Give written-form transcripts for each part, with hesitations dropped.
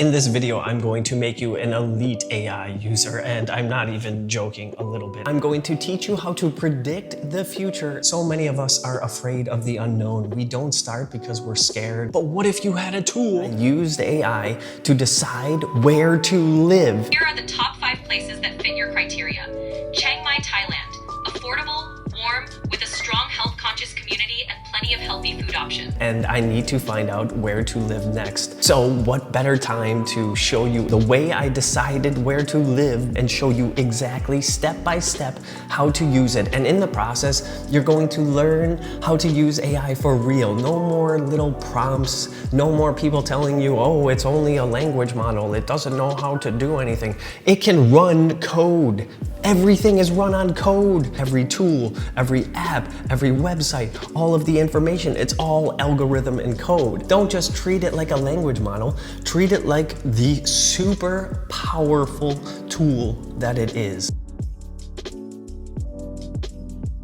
In this video, I'm going to make you an elite AI user, and I'm not even joking a little bit. I'm going to teach you how to predict the future. So many of us are afraid of the unknown. We don't start because we're scared. But what if you had a tool and used AI to decide where to live? Here are the top 5 places that fit your criteria. Chiang Mai, Thailand. Affordable, warm, with a strong health-conscious community and plenty of healthy food options. And I need to find out where to live next. So what better time to show you the way I decided where to live and show you exactly step by step how to use it. And in the process, you're going to learn how to use AI for real. No more little prompts, no more people telling you, oh, it's only a language model. It doesn't know how to do anything. It can run code. Everything is run on code. Every tool, every app, every website, all of the information, it's all algorithm and code. Don't just treat it like a language model, treat it like the super powerful tool that it is.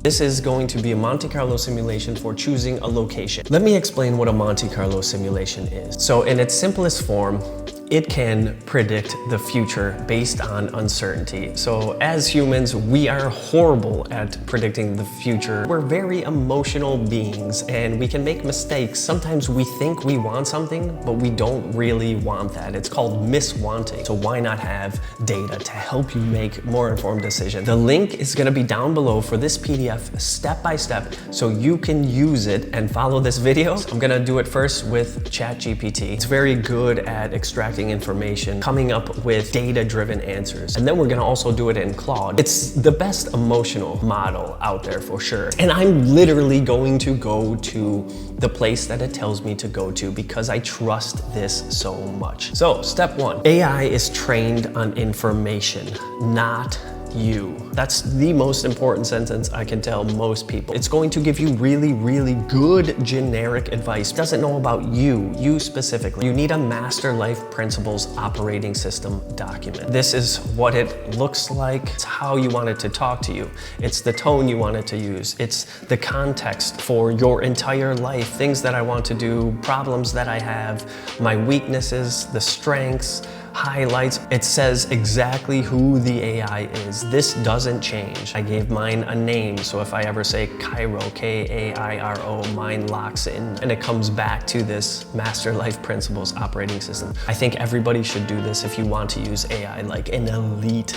This is going to be a Monte Carlo simulation for choosing a location. Let me explain what a Monte Carlo simulation is. So in its simplest form, it can predict the future based on uncertainty. So as humans, we are horrible at predicting the future. We're very emotional beings and we can make mistakes. Sometimes we think we want something, but we don't really want that. It's called miswanting. So why not have data to help you make more informed decisions? The link is gonna be down below for this PDF step by step so you can use it and follow this video. I'm gonna do it first with ChatGPT. It's very good at extracting information, coming up with data-driven answers. And then we're gonna also do it in Claude. It's the best emotional model out there for sure. And I'm literally going to go to the place that it tells me to go to because I trust this so much. So step 1, AI is trained on information, not you. That's the most important sentence I can tell most people. It's going to give you really, really good generic advice. It doesn't know about you specifically. You need a master life principles operating system document. This is what it looks like. It's how you want it to talk to you. It's the tone you want it to use. It's the context for your entire life, things that I want to do, problems that I have, my weaknesses, the strengths, highlights. It says exactly who the AI is. This doesn't change. I gave mine a name, so if I ever say Cairo, K-A-I-R-O, mine locks in and it comes back to this Master Life Principles operating system. I think everybody should do this if you want to use AI like an elite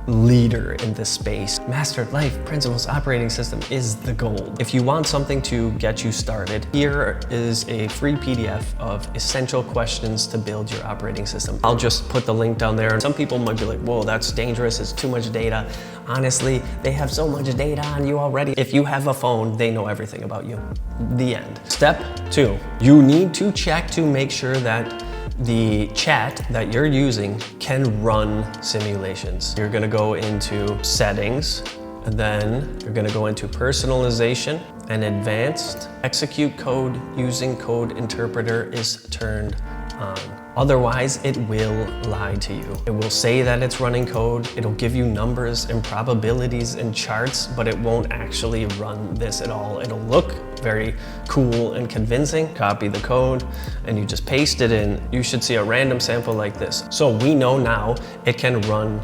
leader in this space. Master Life Principles operating system is the goal. If you want something to get you started, here is a free PDF of essential questions to build your operating system. I'll just put the link down there. Some people might be like, whoa, that's dangerous, it's too much data. Honestly, they have so much data on you already. If you have a phone, they know everything about you. The end. Step 2, you need to check to make sure that the chat that you're using can run simulations. You're gonna go into settings, and then you're gonna go into personalization and advanced. Execute code using code interpreter is turned on. Otherwise, it will lie to you. It will say that it's running code. It'll give you numbers and probabilities and charts, but it won't actually run this at all. It'll look very cool and convincing. Copy the code and you just paste it in. You should see a random sample like this. So we know now it can run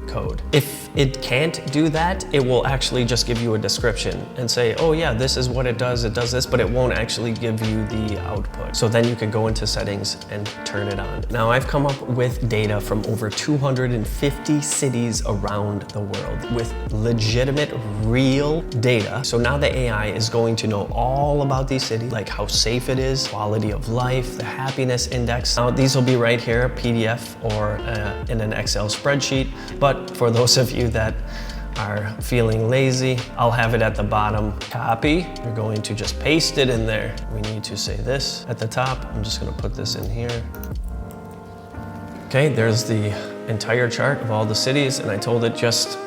code. If it can't do that, it will actually just give you a description and say, oh yeah, this is what it does this, but it won't actually give you the output. So then you can go into settings and turn it on. Now I've come up with data from over 250 cities around the world with legitimate, real data. So now the AI is going to know all about these cities, like how safe it is, quality of life, the happiness index. Now these will be right here, PDF or in an Excel spreadsheet, but for those of you that are feeling lazy, I'll have it at the bottom. Copy. You're going to just paste it in there. We need to say this at the top. I'm just gonna put this in here. Okay, there's the entire chart of all the cities, and I told it just,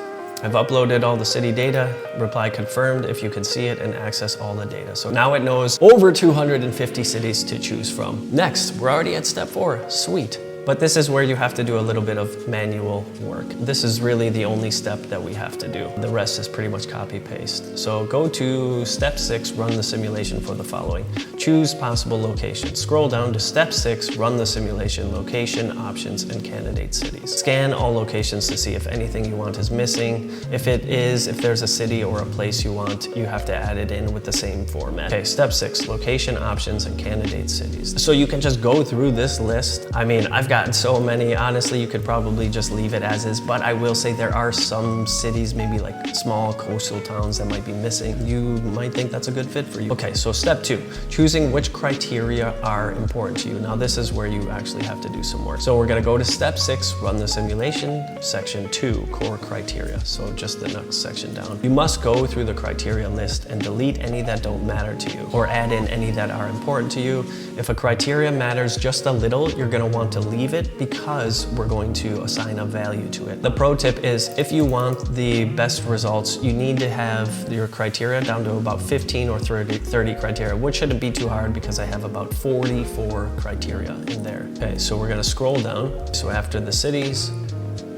I've uploaded all the city data, reply confirmed if you can see it and access all the data. So now it knows over 250 cities to choose from. Next, we're already at step 4, sweet. But this is where you have to do a little bit of manual work. This is really the only step that we have to do. The rest is pretty much copy paste. So go to step 6, run the simulation for the following. Choose possible locations. Scroll down to step 6, run the simulation, location, options, and candidate cities. Scan all locations to see if anything you want is missing. If there's a city or a place you want, you have to add it in with the same format. Okay, step 6, location, options, and candidate cities. So you can just go through this list. I mean, I've gotten so many, honestly, you could probably just leave it as is, but I will say there are some cities, maybe like small coastal towns, that might be missing. You might think that's a good fit for you. Okay, so step 2, choosing which criteria are important to you. Now this is where you actually have to do some work. So we're gonna go to step 6, run the simulation, section 2, core criteria. So just the next section down. You must go through the criteria list and delete any that don't matter to you, or add in any that are important to you. If a criteria matters just a little, you're gonna want to leave it because we're going to assign a value to it. The pro tip is if you want the best results, you need to have your criteria down to about 15 or 30 criteria, which shouldn't be too hard because I have about 44 criteria in there. Okay, so we're gonna scroll down. So after the cities,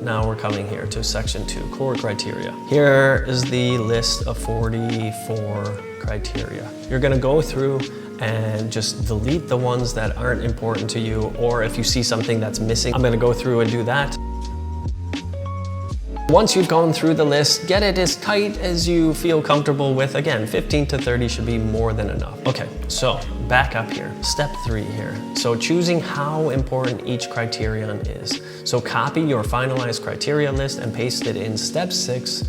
now we're coming here to section 2, core criteria. Here is the list of 44 criteria. You're gonna go through and just delete the ones that aren't important to you, or if you see something that's missing, I'm gonna go through and do that. Once you've gone through the list, get it as tight as you feel comfortable with. Again, 15 to 30 should be more than enough. Okay, so back up here, step 3 here. So choosing how important each criterion is. So copy your finalized criteria list and paste it in step 6,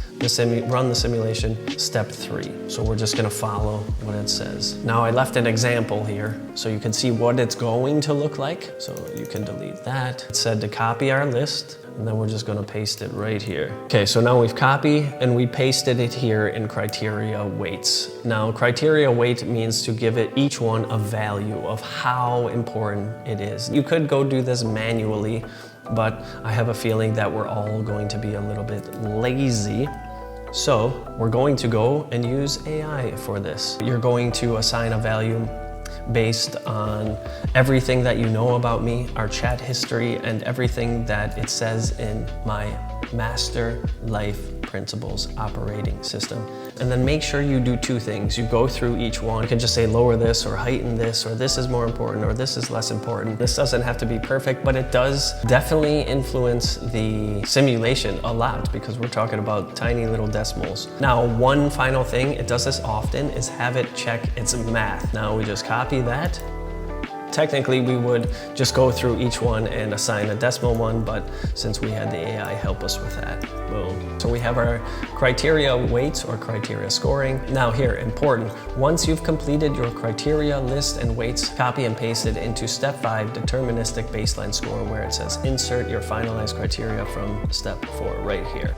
run the simulation, step 3. So we're just gonna follow what it says. Now I left an example here so you can see what it's going to look like. So you can delete that. It said to copy our list, and then we're just gonna paste it right here. Okay, so now we've copied and we pasted it here in criteria weights. Now criteria weight means to give it each one a value of how important it is. You could go do this manually, but I have a feeling that we're all going to be a little bit lazy. So we're going to go and use AI for this. You're going to assign a value based on everything that you know about me, our chat history, and everything that it says in my Master Life Principles operating system. And then make sure you do 2 things. You go through each one. You can just say lower this or heighten this, or this is more important, or this is less important. This doesn't have to be perfect, but it does definitely influence the simulation a lot because we're talking about tiny little decimals. Now, one final thing, it does this often, is have it check its math. Now we just copy that. Technically, we would just go through each one and assign a decimal one, but since we had the AI help us with that, boom. So we have our criteria weights or criteria scoring. Now here, important, once you've completed your criteria list and weights, copy and paste it into step 5, deterministic baseline score, where it says insert your finalized criteria from step 4 right here.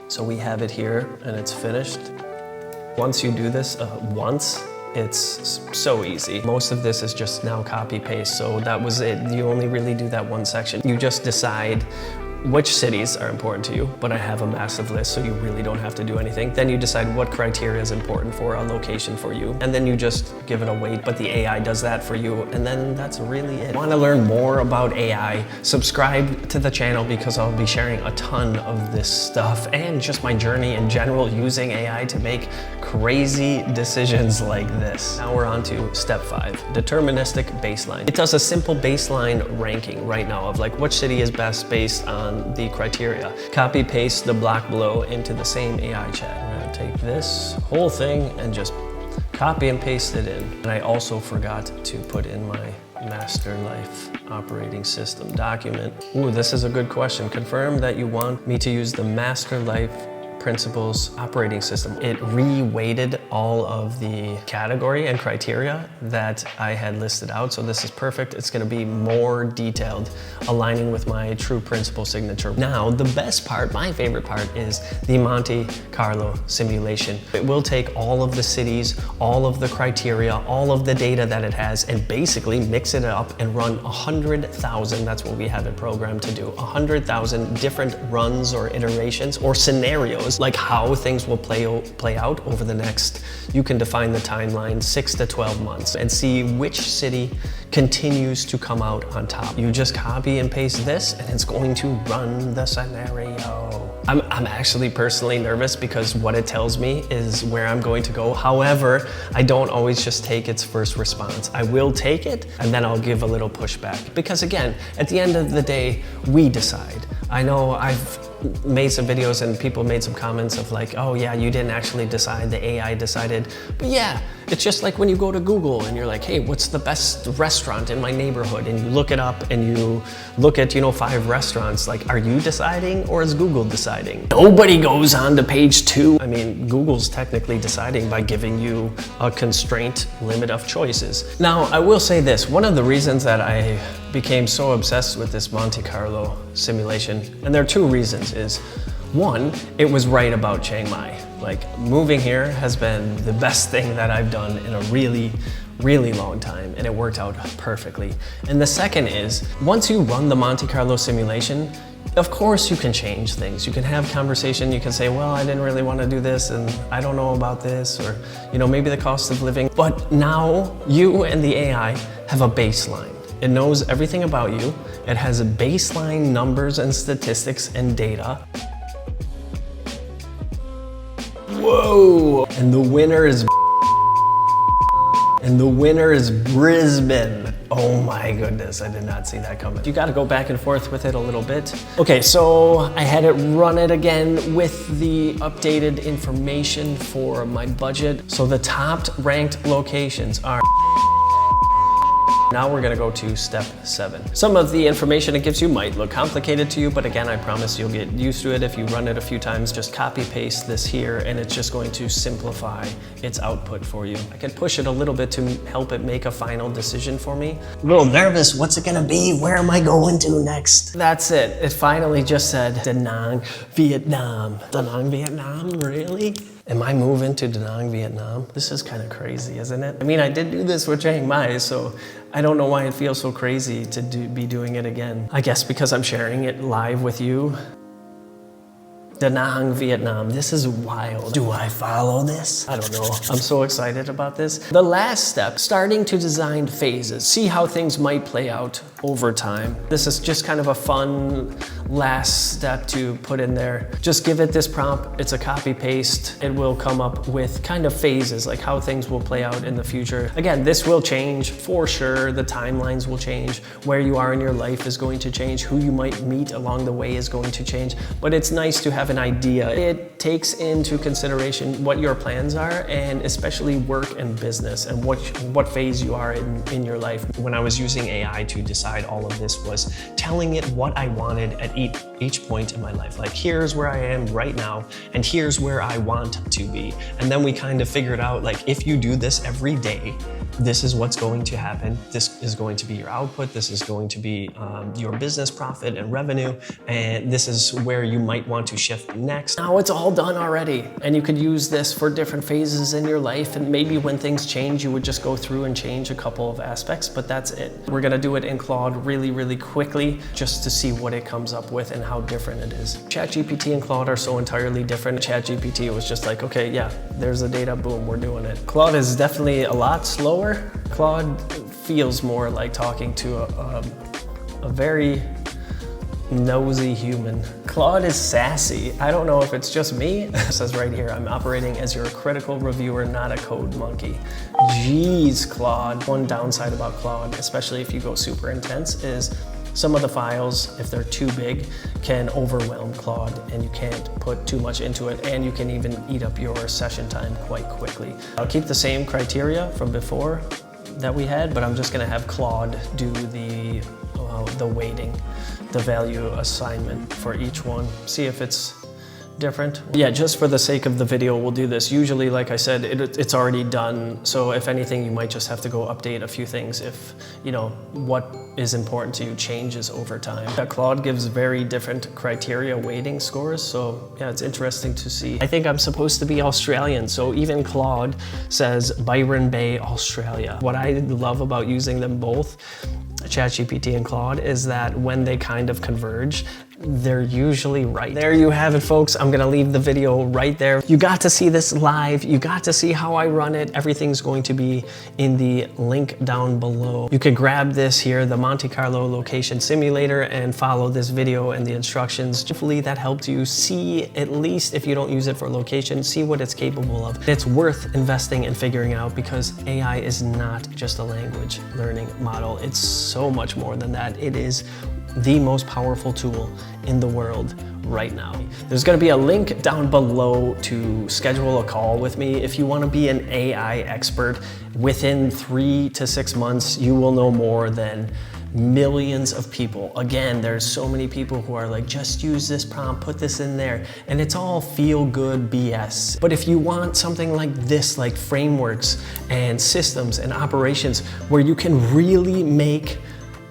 So we have it here and it's finished. Once you do this once, it's so easy. Most of this is just now copy paste, so that was it. You only really do that one section. You just decide which cities are important to you, but I have a massive list, so you really don't have to do anything. Then you decide what criteria is important for a location for you, and then you just give it a weight, but the AI does that for you, and then that's really it. Want to learn more about AI? Subscribe to the channel because I'll be sharing a ton of this stuff and just my journey in general using AI to make crazy decisions like this. Now we're on to step 5, deterministic baseline. It does a simple baseline ranking right now of like which city is best based on the criteria. Copy paste the block below into the same AI chat. We're gonna take this whole thing and just copy and paste it in. And I also forgot to put in my Master Life operating system document. Ooh, this is a good question. Confirm that you want me to use the Master Life Principles operating system. It re-weighted all of the category and criteria that I had listed out. So this is perfect. It's gonna be more detailed, aligning with my true principle signature. Now, the best part, my favorite part, is the Monte Carlo simulation. It will take all of the cities, all of the criteria, all of the data that it has, and basically mix it up and run 100,000, that's what we have it programmed to do, 100,000 different runs or iterations or scenarios scenarios, like how things will play out over the next, you can define the timeline 6 to 12 months and see which city continues to come out on top. You just copy and paste this and it's going to run the scenario. I'm actually personally nervous because what it tells me is where I'm going to go. However, I don't always just take its first response. I will take it and then I'll give a little pushback. Because again, at the end of the day, we decide. I know I've made some videos and people made some comments of like, oh yeah, you didn't actually decide, the AI decided. But yeah, it's just like when you go to Google and you're like, hey, what's the best restaurant in my neighborhood? And you look it up and you look at, 5 restaurants. Like, are you deciding or is Google deciding? Nobody goes on to page 2. I mean, Google's technically deciding by giving you a constraint limit of choices. Now, I will say this, one of the reasons that I became so obsessed with this Monte Carlo simulation, and there are 2 reasons, is 1, it was right about Chiang Mai. Like, moving here has been the best thing that I've done in a really long time, and it worked out perfectly. And the second is, once you run the Monte Carlo simulation, of course you can change things. You can have conversation, you can say, well, I didn't really want to do this and I don't know about this, or maybe the cost of living. But now you and the AI have a baseline. It knows everything about you. It has baseline numbers and statistics and data. Whoa! And the winner is Brisbane. Oh my goodness, I did not see that coming. You gotta go back and forth with it a little bit. Okay, so I had it run it again with the updated information for my budget. So the top ranked locations are... Now we're gonna go to step 7. Some of the information it gives you might look complicated to you, but again, I promise you'll get used to it if you run it a few times. Just copy paste this here and it's just going to simplify its output for you. I can push it a little bit to help it make a final decision for me. A little nervous, what's it gonna be? Where am I going to next? That's it. It finally just said Da Nang, Vietnam. Da Nang, Vietnam, really? Am I moving to Da Nang, Vietnam? This is kind of crazy, isn't it? I mean, I did do this with Chiang Mai, so I don't know why it feels so crazy to be doing it again. I guess because I'm sharing it live with you. Da Nang, Vietnam. This is wild. Do I follow this? I don't know. I'm so excited about this. The last step, starting to design phases. See how things might play out over time. This is just kind of a fun last step to put in there. Just give it this prompt. It's a copy paste. It will come up with kind of phases, like how things will play out in the future. Again, this will change for sure. The timelines will change. Where you are in your life is going to change. Who you might meet along the way is going to change. But it's nice to have an idea. It takes into consideration what your plans are, and especially work and business, and what phase you are in your life. When I was using AI to decide all of this, was telling it what I wanted at each point in my life. Like, here's where I am right now, and here's where I want to be. And then we kind of figured out, like, if you do this every day, this is what's going to happen. This is going to be your output. This is going to be your business profit and revenue. And this is where you might want to shift next. Now it's all done already. And you could use this for different phases in your life. And maybe when things change, you would just go through and change a couple of aspects, but that's it. We're gonna do it in Claude really quickly just to see what it comes up with and how different it is. ChatGPT and Claude are so entirely different. ChatGPT was just like, okay, yeah, there's the data, boom, we're doing it. Claude is definitely a lot slower. Claude feels more like talking to a very nosy human. Claude is sassy. I don't know if it's just me. It says right here, I'm operating as your critical reviewer, not a code monkey. Jeez, Claude. One downside about Claude, especially if you go super intense, is some of the files, if they're too big, can overwhelm Claude and you can't put too much into it, and you can even eat up your session time quite quickly. I'll keep the same criteria from before that we had, but I'm just gonna have Claude do the weighting, the value assignment for each one. See if it's different. Yeah, just for the sake of the video, we'll do this. Usually, like I said, it's already done. So if anything, you might just have to go update a few things if, what is important to you changes over time. Claude gives very different criteria weighting scores. So yeah, it's interesting to see. I think I'm supposed to be Australian. So even Claude says Byron Bay, Australia. What I love about using them both, ChatGPT and Claude, is that when they kind of converge, they're usually right. There you have it, folks. I'm gonna leave the video right there. You got to see this live. You got to see how I run it. Everything's going to be in the link down below. You could grab this here, the Monte Carlo location simulator, and follow this video and the instructions. Hopefully that helped you see, at least if you don't use it for location, see what it's capable of. It's worth investing and figuring out, because AI is not just a language learning model. It's so much more than that. It is the most powerful tool in the world right now. There's gonna be a link down below to schedule a call with me. If you wanna be an AI expert, within 3 to 6 months, you will know more than millions of people. Again, there's so many people who are like, just use this prompt, put this in there, and it's all feel-good BS. But if you want something like this, like frameworks and systems and operations where you can really make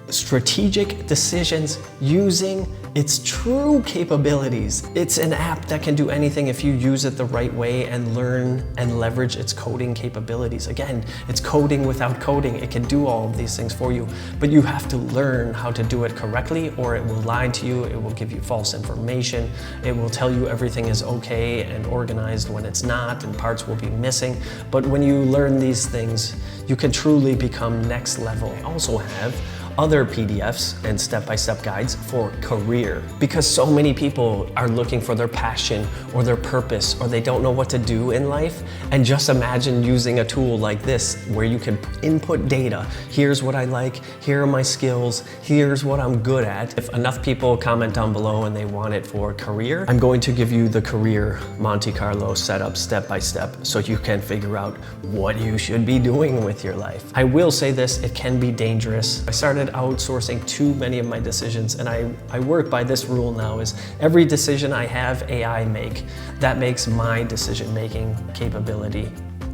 strategic decisions using its true capabilities. It's an app that can do anything if you use it the right way and learn and leverage its coding capabilities. Again, it's coding without coding. It can do all of these things for you, but you have to learn how to do it correctly, or it will lie to you. It will give you false information. It will tell you everything is okay and organized when it's not, and parts will be missing. But when you learn these things, you can truly become next level. I also have other PDFs and step-by-step guides for career, because so many people are looking for their passion or their purpose, or they don't know what to do in life. And just imagine using a tool like this where you can input data. Here's what I like, here are my skills, here's what I'm good at. If enough people comment down below and they want it for career, I'm going to give you the Career Monte Carlo setup step by step, so you can figure out what you should be doing with your life. I will say this, it can be dangerous. I started outsourcing too many of my decisions, and I work by this rule now: is every decision I have AI make, that makes my decision-making capability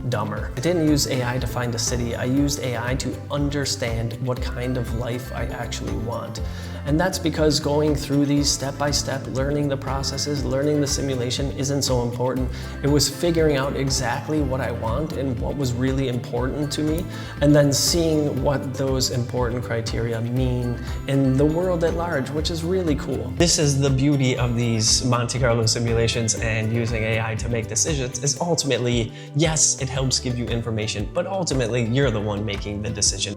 dumber. I didn't use AI to find a city. I used AI to understand what kind of life I actually want. And that's because going through these step-by-step, learning the processes, learning the simulation isn't so important. It was figuring out exactly what I want and what was really important to me, and then seeing what those important criteria mean in the world at large, which is really cool. This is the beauty of these Monte Carlo simulations and using AI to make decisions, is ultimately, yes, it helps give you information, but ultimately you're the one making the decision.